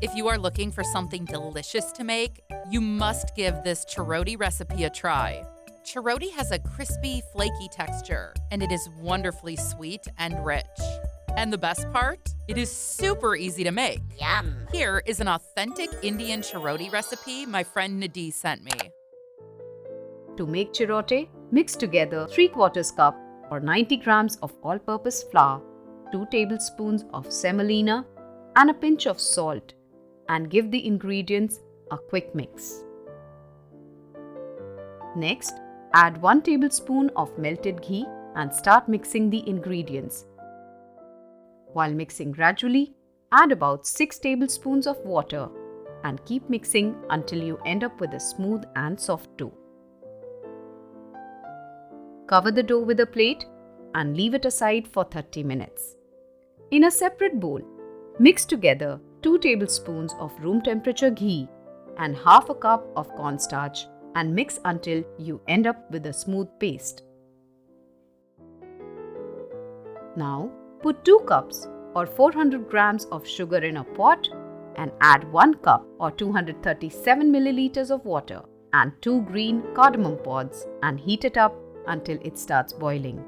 If you are looking for something delicious to make, you must give this Chirote recipe a try. Chirote has a crispy, flaky texture, and it is wonderfully sweet and rich. And the best part? It is super easy to make. Yum! Here is an authentic Indian Chiroti recipe my friend Nadee sent me. To make chirote, mix together 3/4 cup or 90 grams of all-purpose flour, 2 tablespoons of semolina, and a pinch of salt, and give the ingredients a quick mix. Next, add 1 tablespoon of melted ghee and start mixing the ingredients. While mixing gradually, add about 6 tablespoons of water and keep mixing until you end up with a smooth and soft dough. Cover the dough with a plate and leave it aside for 30 minutes. In a separate bowl, mix together 2 tablespoons of room temperature ghee and half a cup of cornstarch and mix until you end up with a smooth paste. Now, put 2 cups or 400 grams of sugar in a pot and add 1 cup or 237 milliliters of water and 2 green cardamom pods and heat it up until it starts boiling.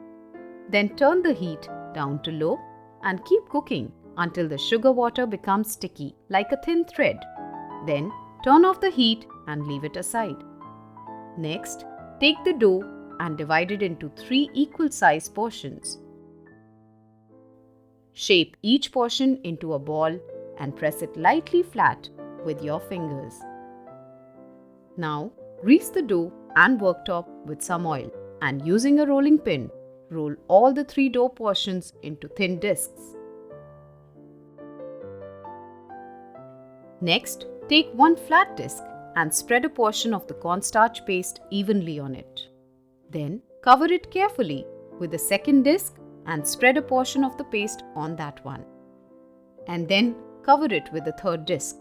Then turn the heat down to low and keep cooking until the sugar water becomes sticky like a thin thread. Then turn off the heat and leave it aside. Next, take the dough and divide it into 3 equal size portions. Shape each portion into a ball and press it lightly flat with your fingers. Now, grease the dough and worktop with some oil and using a rolling pin, roll all the 3 dough portions into thin discs. Next, take 1 flat disc and spread a portion of the cornstarch paste evenly on it. Then, cover it carefully with the second disc and spread a portion of the paste on that one. And then, cover it with the third disc.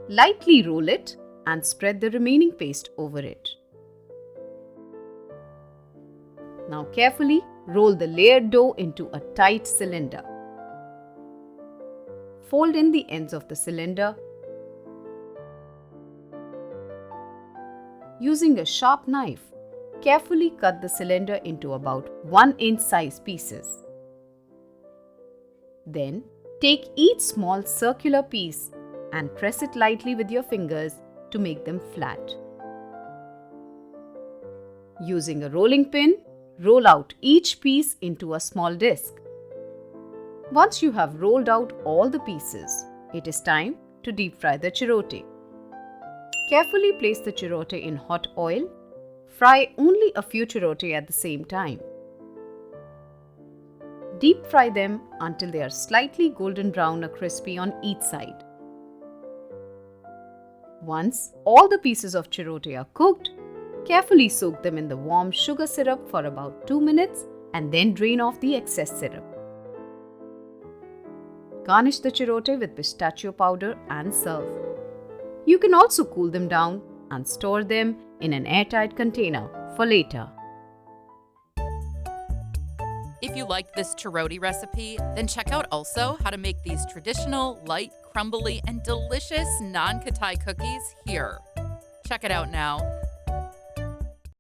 Lightly roll it and spread the remaining paste over it. Now carefully roll the layered dough into a tight cylinder. Fold in the ends of the cylinder. Using a sharp knife, carefully cut the cylinder into about 1-inch size pieces. Then, take each small circular piece and press it lightly with your fingers to make them flat. Using a rolling pin, roll out each piece into a small disc. Once you have rolled out all the pieces, it is time to deep fry the chirote. Carefully place the chirote in hot oil. Fry only a few chirote at the same time. Deep fry them until they are slightly golden brown or crispy on each side. Once all the pieces of chirote are cooked, carefully soak them in the warm sugar syrup for about 2 minutes and then drain off the excess syrup. Garnish the chirote with pistachio powder and serve. You can also cool them down and store them in an airtight container for later. If you liked this Chirote recipe, then check out also how to make these traditional, light, crumbly, and delicious non-Katai cookies here. Check it out now.